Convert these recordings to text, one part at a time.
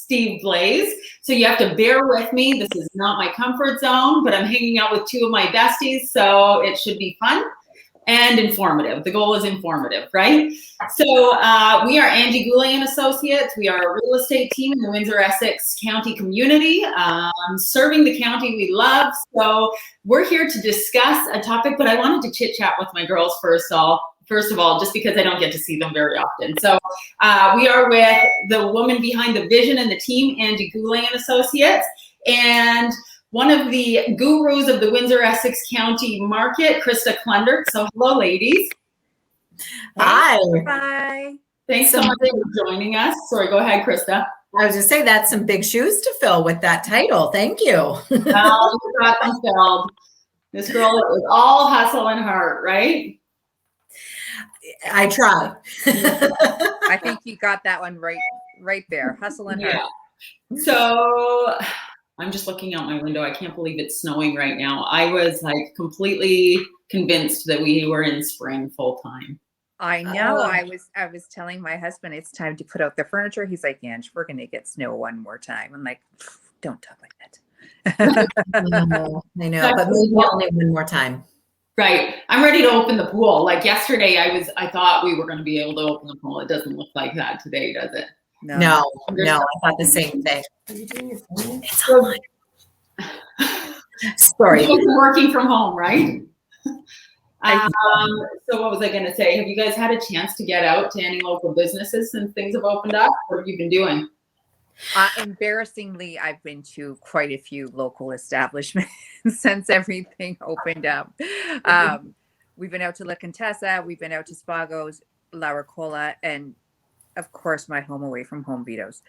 Steve Blaze. So you have to bear with me. This is not my comfort zone, but I'm hanging out with two of my besties, so it should be fun and informative. The goal is informative, right? So we are Angie Goulet and Associates. We are a real estate team in the Windsor-Essex County community, serving the county we love. So we're here to discuss a topic, but I wanted to chit chat with my girls first of all, just because I don't get to see them very often. So we are with the woman behind the vision and the team, Angie Goulet and Associates, and one of the gurus of the Windsor-Essex County market, Krista Klundert. So hello, ladies. Hi. Bye. Thanks so much for joining us. Sorry, go ahead, Krista. I was just saying that's some big shoes to fill with that title. Thank you. Well, you got them filled. This girl is all hustle and heart, right? I try. I think you got that one right there. Hustle and heart. Yeah. So I'm just looking out my window. I can't believe it's snowing right now. I was like completely convinced that we were in spring full time. I know. I was telling my husband it's time to put out the furniture. He's like, Ange, we're gonna get snow one more time. I'm like, don't talk like that. I know, but maybe only one more time. Right. I'm ready to open the pool. Like yesterday, I thought we were going to be able to open the pool. It doesn't look like that today, does it? No. I thought the same thing. Are you doing your phone? It's on. Sorry. You're working from home, right? So what was I going to say? Have you guys had a chance to get out to any local businesses since things have opened up? What have you been doing? Embarrassingly, I've been to quite a few local establishments since everything opened up. We've been out to La Contessa, we've been out to Spago's, La Ricola, and of course my home away from home, Vito's.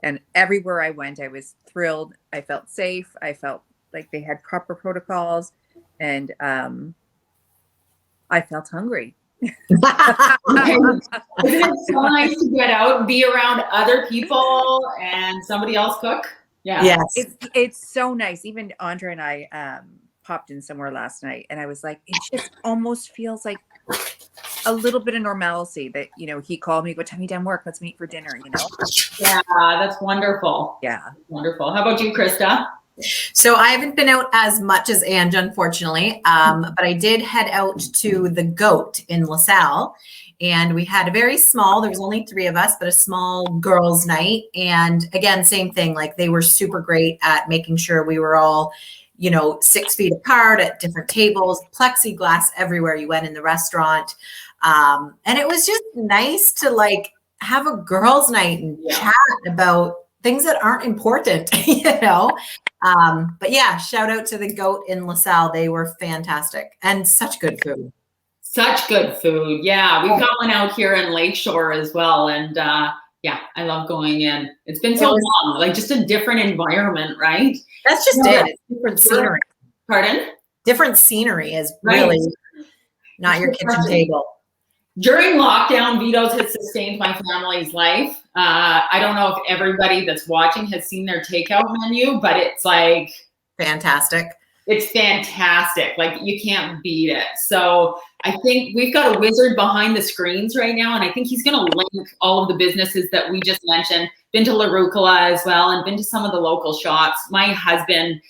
And everywhere I went, I was thrilled. I felt safe. I felt like they had proper protocols, and I felt hungry. Isn't it so nice to get out and be around other people and somebody else cook? Yeah. Yes. It's so nice. Even Andre and I popped in somewhere last night, and I was like, it just almost feels like a little bit of normalcy that, he called me, what time are you done work? Let's meet for dinner, Yeah, that's wonderful. Yeah. Wonderful. How about you, Krista? So I haven't been out as much as Ange, unfortunately, but I did head out to the Goat in LaSalle, and we had a very small, there was only 3 of us, but a small girls' night. And again, same thing, like they were super great at making sure we were all, 6 feet apart at different tables, plexiglass everywhere you went in the restaurant. And it was just nice to like have a girls' night and chat about things that aren't important, But yeah, shout out to the Goat in LaSalle. They were fantastic and such good food. Such good food. Yeah, we've got one out here in Lakeshore as well. And yeah, I love going in. It's been so long, like just a different environment, right? That's just it. It's different scenery. Pardon? Different scenery is really not your kitchen table. During lockdown, Vito's has sustained my family's life. I don't know if everybody that's watching has seen their takeout menu, but it's like fantastic. It's fantastic. Like you can't beat it. So I think we've got a wizard behind the screens right now, and I think he's going to link all of the businesses that we just mentioned. Been to La Rucola as well, and been to some of the local shops. My husband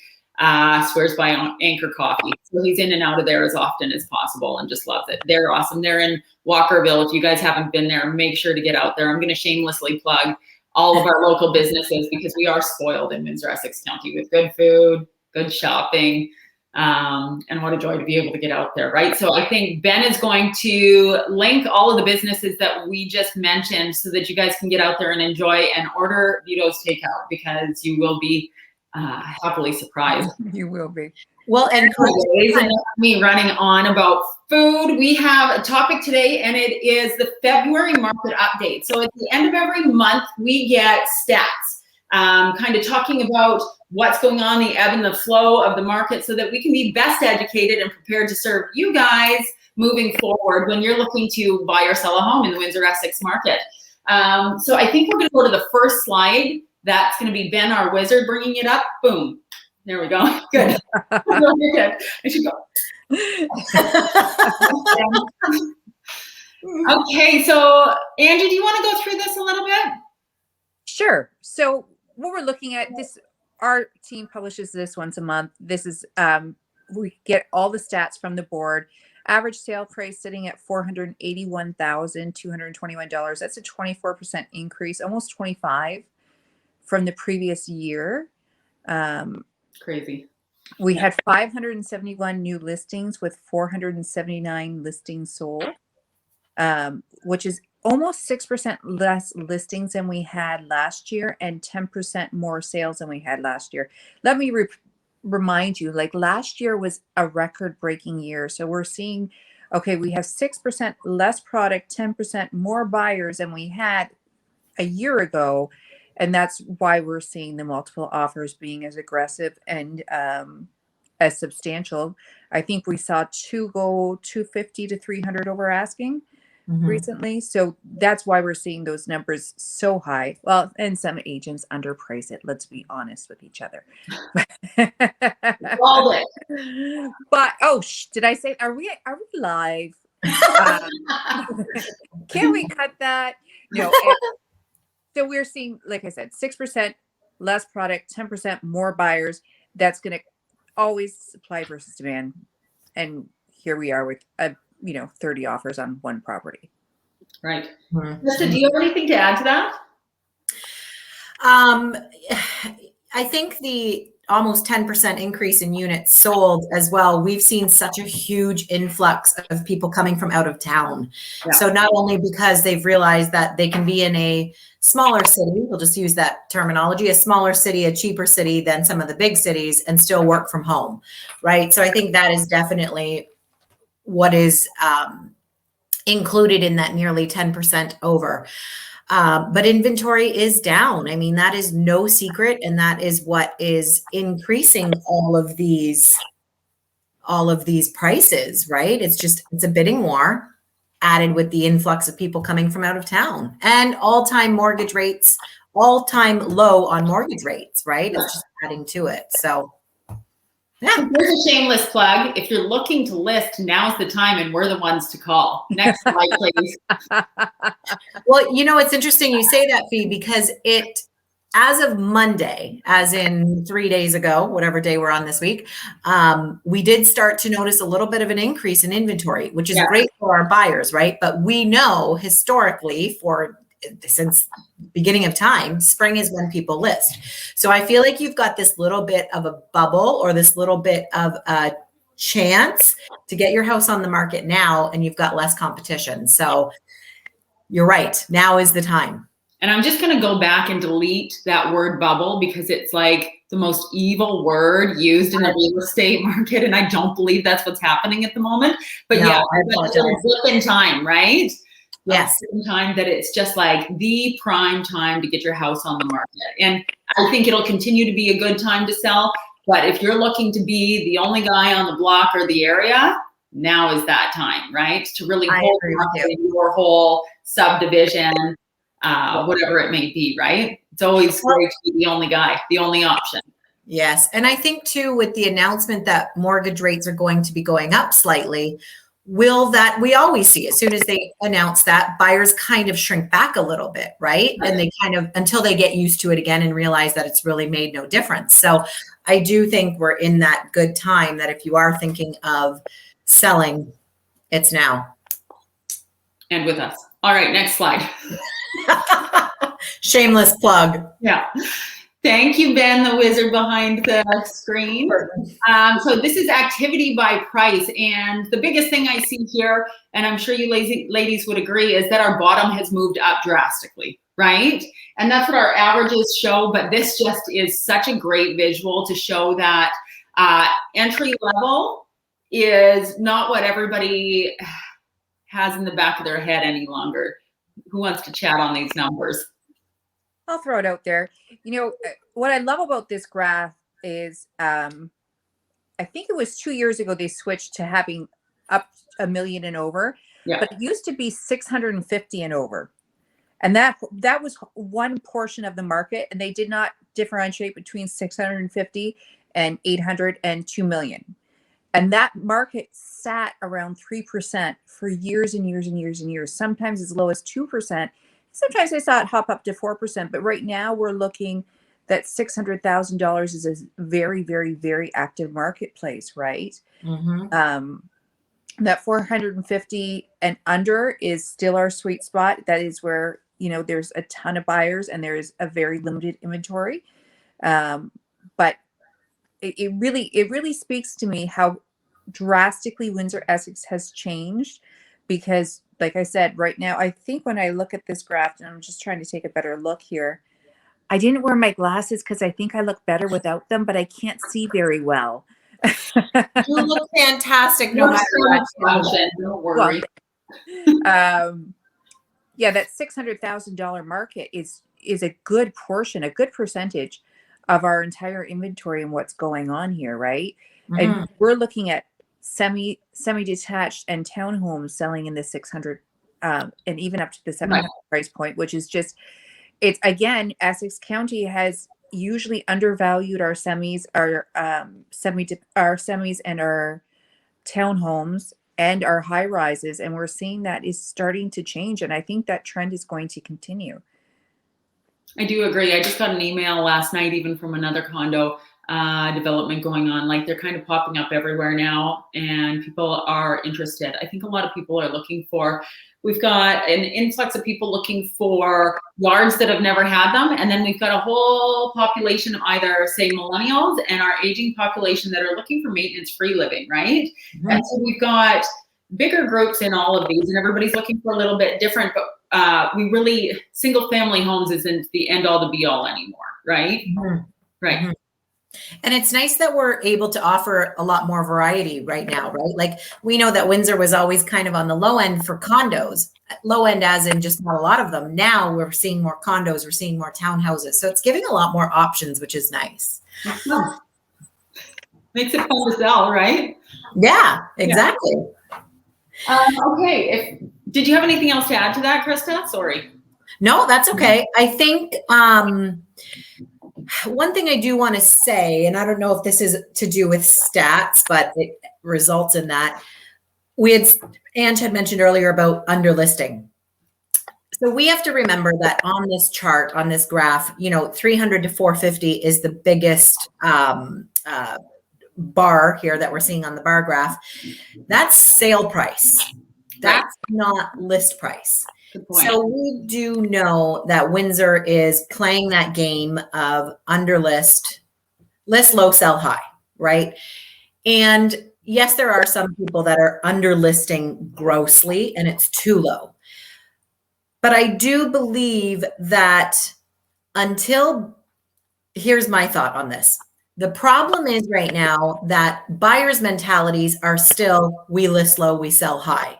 swears by Anchor Coffee, so he's in and out of there as often as possible and just loves it. They're awesome. They're in Walkerville. If you guys haven't been there, make sure to get out there. I'm going to shamelessly plug all of our local businesses because we are spoiled in Windsor-Essex County with good food, good shopping, and what a joy to be able to get out there, right? So I think Ben is going to link all of the businesses that we just mentioned so that you guys can get out there and enjoy and order Vito's takeout, because you will be happily surprised. You will be. Well, and me running on about food, we have a topic today, and it is the February market update. So at the end of every month, we get stats, kind of talking about what's going on, the ebb and the flow of the market, so that we can be best educated and prepared to serve you guys moving forward when you're looking to buy or sell a home in the Windsor-Essex market. So I think we're going to go to the first slide. That's going to be Ben, our wizard, bringing it up. Boom. There we go. Good. You're good. I should go. Okay, so Angie, do you want to go through this a little bit? Sure. So what we're looking at, this, our team publishes this once a month. This is, we get all the stats from the board. Average sale price sitting at $481,221. That's a 24% increase, almost 25 from the previous year. Crazy. We had 571 new listings with 479 listings sold, which is almost 6% less listings than we had last year and 10% more sales than we had last year. Let me remind you, like last year was a record-breaking year. So we're seeing, okay, we have 6% less product, 10% more buyers than we had a year ago. And that's why we're seeing the multiple offers being as aggressive and as substantial. I think we saw two go 250 to 300 over asking recently. So that's why we're seeing those numbers so high. Well, and some agents underprice it. Let's be honest with each other. All it. But did I say, are we live? Can we cut that? No. So we're seeing, like I said, 6% less product, 10% more buyers. That's going to always supply versus demand. And here we are with 30 offers on one property. Right. Krista, do you have anything to add to that? I think the almost 10% increase in units sold as well. We've seen such a huge influx of people coming from out of town. Yeah. So not only because they've realized that they can be in a smaller city, we'll just use that terminology, a smaller city, a cheaper city than some of the big cities and still work from home, right? So I think that is definitely what is included in that nearly 10% over. But inventory is down. I mean, that is no secret. And that is what is increasing all of these prices, right? It's a bidding war added with the influx of people coming from out of town and all-time mortgage rates, all-time low on mortgage rates, right? It's just adding to it. So yeah. Here's a shameless plug. If you're looking to list, now's the time and we're the ones to call. Next slide, please. Well, it's interesting you say that, Fee, because as of Monday, as in 3 days ago, whatever day we're on this week, we did start to notice a little bit of an increase in inventory, which is great for our buyers, right? But we know historically since beginning of time, spring is when people list. So I feel like you've got this little bit of a bubble or this little bit of a chance to get your house on the market now, and you've got less competition. So you're right. Now is the time. And I'm just going to go back and delete that word bubble because it's like the most evil word used in the real estate market. And I don't believe that's what's happening at the moment. But no, yeah, that's a blip in time, right? Yes. Time that it's just like the prime time to get your house on the market. And I think it'll continue to be a good time to sell. But if you're looking to be the only guy on the block or the area, now is that time, right? To really hold your whole subdivision, whatever it may be, right? It's always great to be the only guy, the only option. Yes. And I think too, with the announcement that mortgage rates are going to be going up slightly, we always see as soon as they announce that, buyers kind of shrink back a little bit, right? And they kind of, until they get used to it again and realize that it's really made no difference. So I do think we're in that good time that if you are thinking of selling, it's now. And with us. All right, next slide. Shameless plug. Yeah. Thank you, Ben, the wizard behind the screen. So this is activity by price. And the biggest thing I see here, and I'm sure you ladies would agree, is that our bottom has moved up drastically, right? And that's what our averages show. But this just is such a great visual to show that entry level is not what everybody has in the back of their head any longer. Who wants to chat on these numbers? I'll throw it out there. What I love about this graph is, I think it was 2 years ago, they switched to having up $1 million and over, but it used to be 650 and over. And that was one portion of the market. And they did not differentiate between 650 and 800 and 2 million. And that market sat around 3% for years and years and years and years, sometimes as low as 2%. Sometimes I saw it hop up to 4%, but right now we're looking that $600,000 is a very, very, very active marketplace, right? That 450 and under is still our sweet spot. That is where, you know, there's a ton of buyers and there's a very limited inventory. But it really speaks to me how drastically Windsor Essex has changed, because like I said, right now, I think when I look at this graph, and I'm just trying to take a better look here, I didn't wear my glasses because I think I look better without them, but I can't see very well. You look fantastic no matter what. Don't worry. Yeah, that $600,000 market is a good portion, a good percentage of our entire inventory and what's going on here, right? And we're looking at semi-detached and townhomes selling in the 600 and even up to the 700 price point, which is just, it's again, Essex County has usually undervalued our semis, our semis and our townhomes and our high rises, and we're seeing that is starting to change, and I think that trend is going to continue. I do agree. I just got an email last night, even from another condo development going on. Like, they're kind of popping up everywhere now, and people are interested. I think a lot of people are looking for, we've got an influx of people looking for yards that have never had them. And then we've got a whole population of either, say, millennials and our aging population that are looking for maintenance-free living, right? And so we've got bigger groups in all of these, and everybody's looking for a little bit different, but we really, single family homes isn't the end all to be all anymore, right? Right. And it's nice that we're able to offer a lot more variety right now, right? Like, we know that Windsor was always kind of on the low end for condos, low end as in just not a lot of them. Now we're seeing more condos, we're seeing more townhouses. So it's giving a lot more options, which is nice. Makes it fun to sell, right? Yeah, exactly. Okay. Did you have anything else to add to that, Krista? Sorry. No, that's okay. I think one thing I do want to say, and I don't know if this is to do with stats, but it results in that. Ange had mentioned earlier about underlisting. So we have to remember that on this chart, on this graph, 300 to 450 is the biggest bar here that we're seeing on the bar graph. That's sale price. That's not list price. So we do know that Windsor is playing that game of underlist, list low, sell high, right? And yes, there are some people that are underlisting grossly and it's too low. But I do believe that here's my thought on this. The problem is right now that buyers' mentalities are still, we list low, we sell high.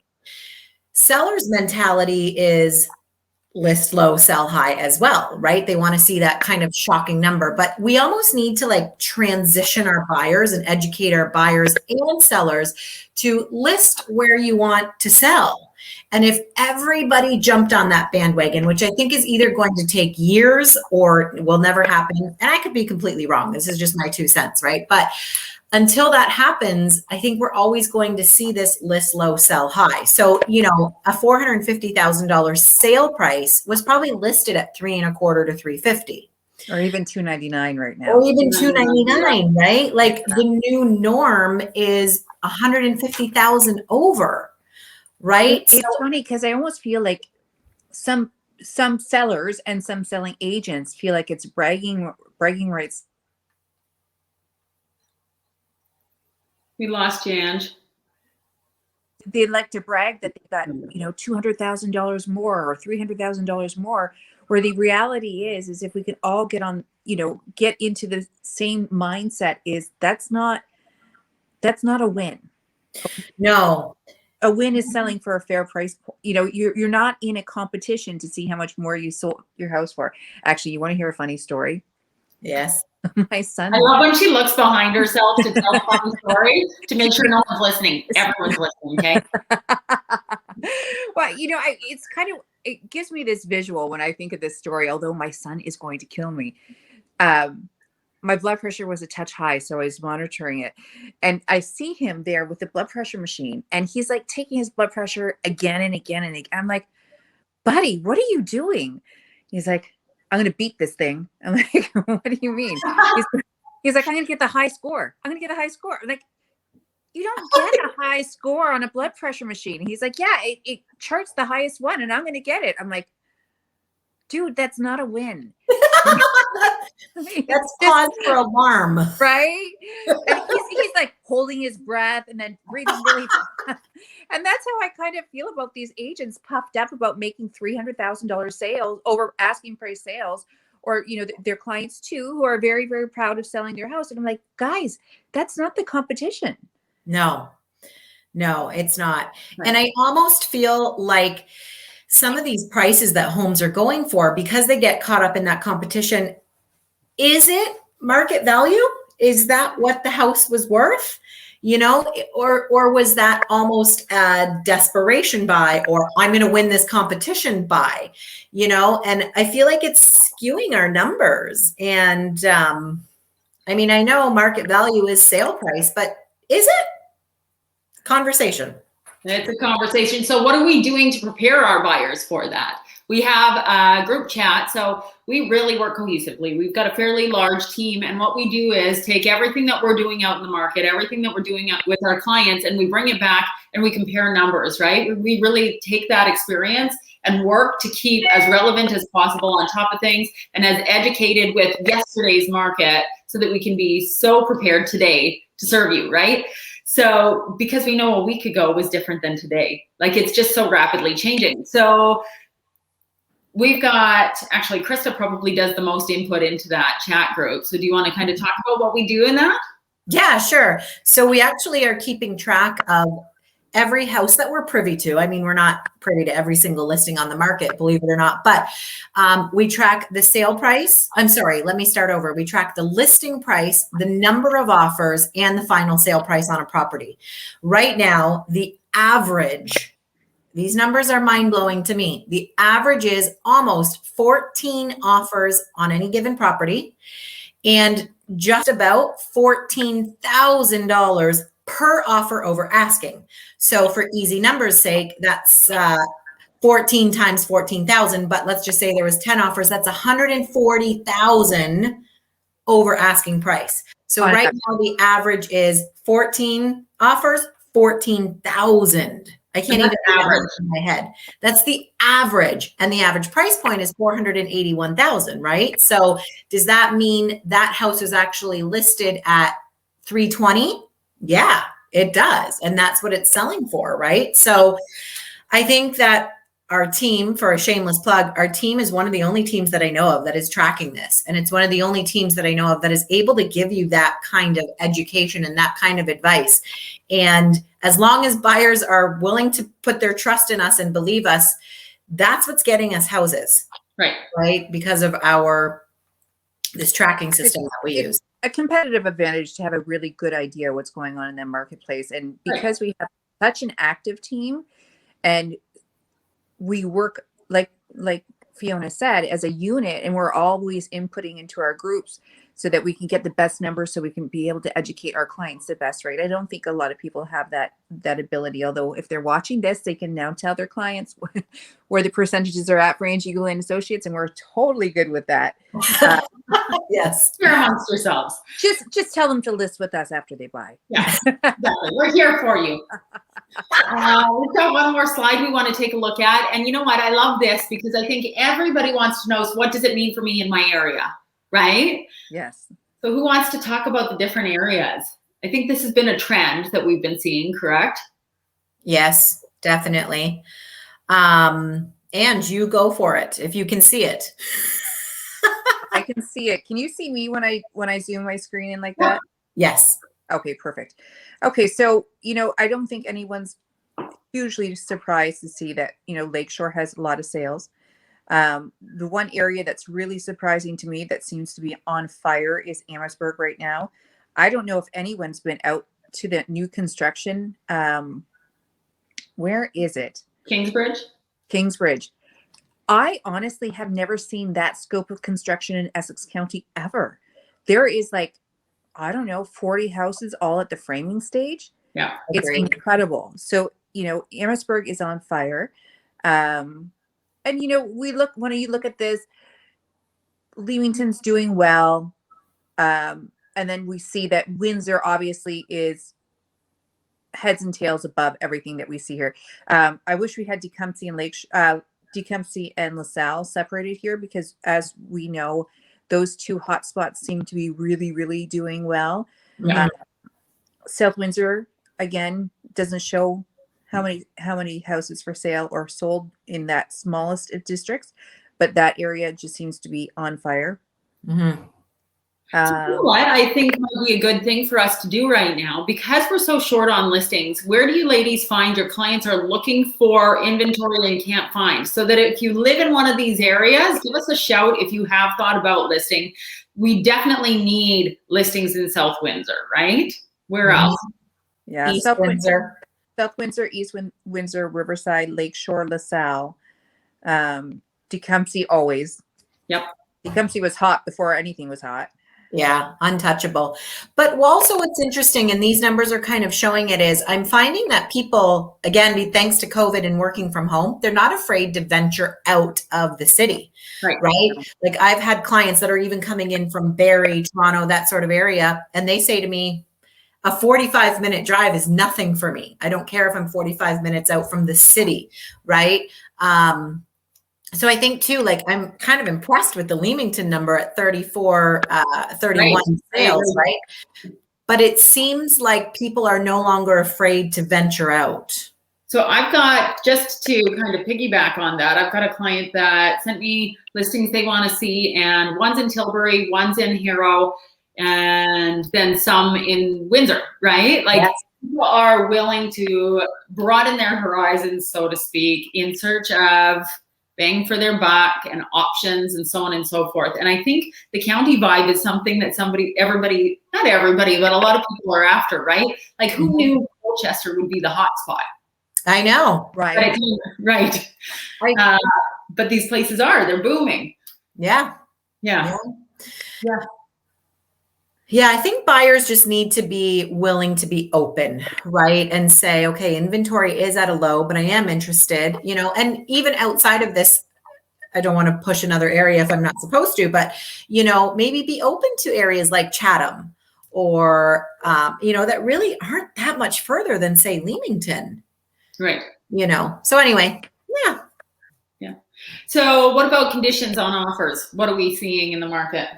Sellers' mentality is list low, sell high as well, right? They want to see that kind of shocking number, but we almost need to transition our buyers and educate our buyers and sellers to list where you want to sell. And if everybody jumped on that bandwagon, which I think is either going to take years or will never happen, and I could be completely wrong. This is just my 2 cents, right? But until that happens, I think we're always going to see this list low, sell high. So, a $450,000 sale price was probably listed at $325,000 to $350,000. Or even $299 right now. Or even $299, right? Like, the new norm is $150,000 over, right? It's funny because I almost feel like some sellers and some selling agents feel like it's bragging rights. We lost you, Ange. They'd like to brag that they got, $200,000 more or $300,000 more, where the reality is if we can all get on, get into the same mindset, that's not a win. No. A win is selling for a fair price. You're not in a competition to see how much more you sold your house for. Actually, you want to hear a funny story? Yes. My son. I love when she looks behind herself to tell a funny story to make sure no one's listening. Everyone's listening, okay? Well, it gives me this visual when I think of this story, although my son is going to kill me. My blood pressure was a touch high, so I was monitoring it. And I see him there with the blood pressure machine, and he's like taking his blood pressure again and again and again. I'm like, buddy, what are you doing? He's like, I'm going to beat this thing. I'm like, what do you mean? He's like, I'm going to get the high score. I'm going to get a high score. I'm like, you don't get a high score on a blood pressure machine. He's like, yeah, it charts the highest one and I'm going to get it. I'm like, dude, that's not a win. That's cause for alarm. Right? And he's like holding his breath and then breathing really fast. And that's how I kind of feel about these agents puffed up about making $300,000 sales over asking price sales, or, you know, their clients too, who are very, very proud of selling their house. And I'm like, guys, that's not the competition. No, it's not. Right. And I almost feel like some of these prices that homes are going for, because they get caught up in that competition, is it market value? Is that what the house was worth? You know, or was that almost a desperation buy, or I'm going to win this competition buy, you know? And I feel like it's skewing our numbers. And I mean, I know market value is sale price, but is it? Conversation. It's a conversation. So what are we doing to prepare our buyers for that? We have a group chat, so we really work cohesively. We've got a fairly large team, and what we do is take everything that we're doing out in the market, everything that we're doing with our clients, and we bring it back and we compare numbers, right? We really take that experience and work to keep as relevant as possible on top of things and as educated with yesterday's market so that we can be so prepared today to serve you, right? So because we know a week ago was different than today, like it's just so rapidly changing. So we've got, actually Krista probably does the most input into that chat group. So do you want to kind of talk about what we do in that? Yeah, sure. So we actually are keeping track of every house that we're privy to. I mean, we're not privy to every single listing on the market, believe it or not, but we track the sale price. I'm sorry, let me start over. We track the listing price, the number of offers, and the final sale price on a property. Right now, the average, these numbers are mind-blowing to me. The average is almost 14 offers on any given property and just about $14,000 per offer over asking. So for easy numbers sake, that's 14 times 14,000, but let's just say there was 10 offers. That's 140,000 over asking price. So right now the average is 14 offers, 14,000. I can't even average in my head. That's the average, and the average price point is 481,000, right? So does that mean that house is actually listed at 320? Yeah, it does. And that's what it's selling for, right? So I think that our team, for a shameless plug, our team is one of the only teams that I know of that is tracking this. And it's one of the only teams that I know of that is able to give you that kind of education and that kind of advice. And as long as buyers are willing to put their trust in us and believe us, that's what's getting us houses. Right? Because of this tracking system that we use. A competitive advantage to have a really good idea what's going on in the marketplace. And because we have such an active team and we work like Fiona said, as a unit, and we're always inputting into our groups so that we can get the best numbers so we can be able to educate our clients the best, right? I don't think a lot of people have that ability, although if they're watching this, they can now tell their clients where the percentages are at for Angie Goulet Associates, and we're totally good with that. Yes. You're amongst yourselves. Just tell them to list with us after they buy. Yes, exactly. We're here for you. We've got one more slide we want to take a look at. And you know what? I love this because I think everybody wants to know, so what does it mean for me in my area, right? Yes. So who wants to talk about the different areas? I think this has been a trend that we've been seeing, correct? Yes, definitely. And you go for it if you can see it. I can see it. Can you see me when I zoom my screen in like that? Yes. Okay, perfect. Okay, so, I don't think anyone's hugely surprised to see that, Lakeshore has a lot of sales. The one area that's really surprising to me that seems to be on fire is Amherstburg right now. I don't know if anyone's been out to the new construction. Where is it? Kingsbridge. Kingsbridge. I honestly have never seen that scope of construction in Essex County ever. There is 40 houses all at the framing stage. Yeah. It's incredible. So, Amherstburg is on fire. And when you look at this, Leamington's doing well. And then we see that Windsor obviously is heads and tails above everything that we see here. I wish we had Tecumseh and Tecumseh and LaSalle separated here, because as we know, those two hotspots seem to be really, really doing well. Yeah. South Windsor, again, doesn't show how many houses for sale or sold in that smallest of districts, but that area just seems to be on fire. Mm-hmm. You know what I think might be a good thing for us to do right now, because we're so short on listings. Where do you ladies find your clients are looking for inventory and can't find? So that if you live in one of these areas, give us a shout if you have thought about listing. We definitely need listings in South Windsor, right? Where else? Yeah, East South Windsor. Windsor, East Windsor, Riverside, Lakeshore, LaSalle, Tecumseh always. Yep. Tecumseh was hot before anything was hot. Yeah, untouchable. But also what's interesting, and these numbers are kind of showing it, is I'm finding that people, again, thanks to COVID and working from home, they're not afraid to venture out of the city, Right. Like I've had clients that are even coming in from Barrie, Toronto, that sort of area, and they say to me, a 45-minute drive is nothing for me. I don't care if I'm 45 minutes out from the city, right? So I think too, like I'm kind of impressed with the Leamington number at 31 sales, right? But it seems like people are no longer afraid to venture out. So I've got, just to kind of piggyback on that, I've got a client that sent me listings they want to see, and one's in Tilbury, one's in Hero, and then some in Windsor, right? Like Yes. People are willing to broaden their horizons, so to speak, in search of bang for their buck and options and so on and so forth. And I think the county vibe is something that everybody, not everybody, but a lot of people are after, right? Like who knew Colchester would be the hot spot? I know. Right. Right. But these places they're booming. Yeah. Yeah. Yeah, I think buyers just need to be willing to be open, right? And say, okay, inventory is at a low, but I am interested, and even outside of this, I don't want to push another area if I'm not supposed to, but, maybe be open to areas like Chatham or, that really aren't that much further than, say, Leamington. Right. So anyway, yeah. Yeah. So what about conditions on offers? What are we seeing in the market?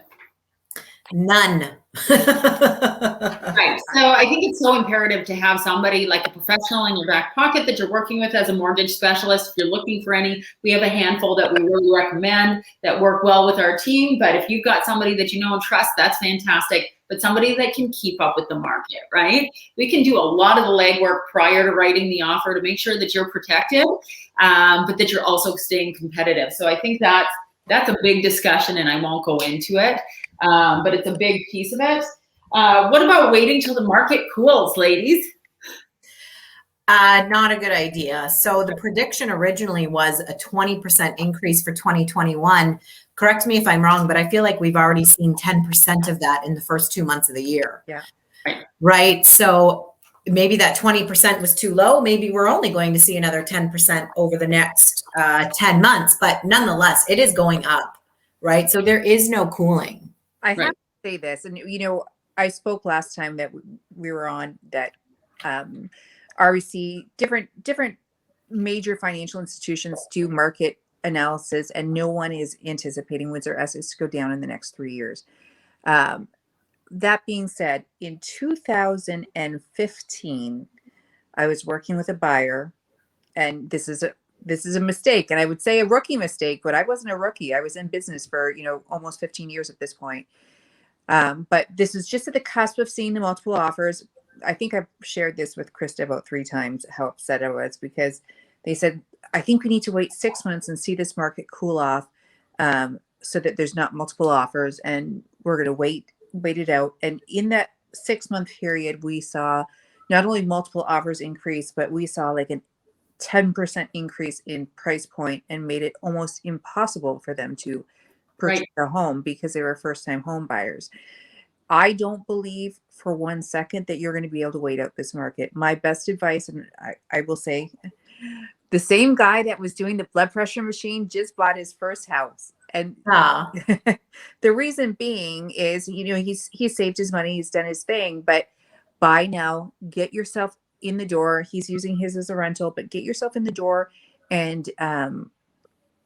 None. Right. So I think it's so imperative to have somebody like a professional in your back pocket that you're working with as a mortgage specialist. If you're looking for any, we have a handful that we really recommend that work well with our team. But if you've got somebody that you know and trust, that's fantastic. But somebody that can keep up with the market, right? We can do a lot of the legwork prior to writing the offer to make sure that you're protected, but that you're also staying competitive. So I think that's a big discussion, and I won't go into it. But it's a big piece of it. What about waiting till the market cools, ladies? Not a good idea. So the prediction originally was a 20% increase for 2021. Correct me if I'm wrong, but I feel like we've already seen 10% of that in the first 2 months of the year. Yeah. Right. So maybe that 20% was too low. Maybe we're only going to see another 10% over the next 10 months, but nonetheless, it is going up, right? So there is no cooling. I have to say this, and I spoke last time that we were on that RBC, different major financial institutions do market analysis, and no one is anticipating Windsor Essex to go down in the next 3 years. That being said, in 2015, I was working with a buyer, and this is a mistake, and I would say a rookie mistake, but I wasn't a rookie. I was in business for almost 15 years at this point. But this is just at the cusp of seeing the multiple offers. I think I've shared this with Krista about 3 times, how upset I was, because they said, I think we need to wait 6 months and see this market cool off, so that there's not multiple offers, and we're going to wait it out. And in that 6-month period, we saw not only multiple offers increase, but we saw like an 10% increase in price point, and made it almost impossible for them to purchase a home because they were first-time home buyers. I don't believe for 1 second that you're going to be able to wait out this market. My best advice, and I will say, the same guy that was doing the blood pressure machine just bought his first house. And Yeah. the reason being is, you know, he's saved his money, he's done his thing, but buy now, get yourself in the door. He's using his as a rental, but get yourself in the door and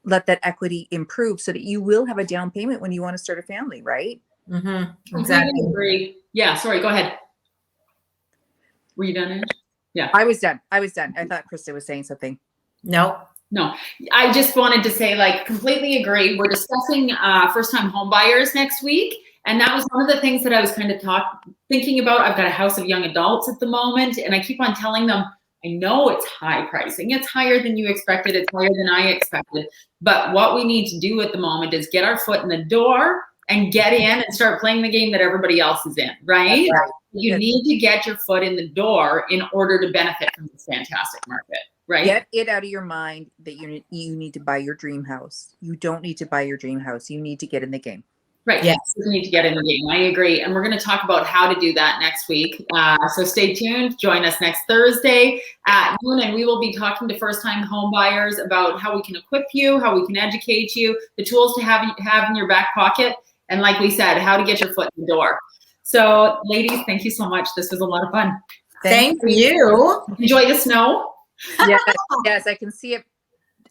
let that equity improve so that you will have a down payment when you want to start a family, right? Mm-hmm. Completely Exactly. agree. Yeah, sorry, go ahead. Were you done, Ange? Yeah. I was done. I thought Krista was saying something. No. No, I just wanted to say, like, completely agree. We're discussing first-time home buyers next week. And that was one of the things that I was kind of thinking about. I've got a house of young adults at the moment, and I keep on telling them, I know it's high pricing. It's higher than you expected. It's higher than I expected. But what we need to do at the moment is get our foot in the door and get in and start playing the game that everybody else is in, right? Right. You need to get your foot in the door in order to benefit from this fantastic market, right? Get it out of your mind that you need to buy your dream house. You don't need to buy your dream house. You need to get in the game. Right. Yes. We need to get in the game. I agree. And we're going to talk about how to do that next week. So stay tuned. Join us next Thursday at noon, and we will be talking to first-time home buyers about how we can equip you, how we can educate you, the tools to have in your back pocket, and like we said, how to get your foot in the door. So ladies, thank you so much. This was a lot of fun. Thank you. Enjoy the snow. Yes, I can see it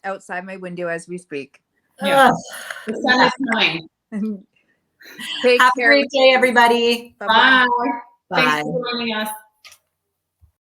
outside my window as we speak. Yeah. Ugh. The sun is snowing. Take Have a care. great day, everybody. Bye-bye. Bye. Bye. Thanks for joining us.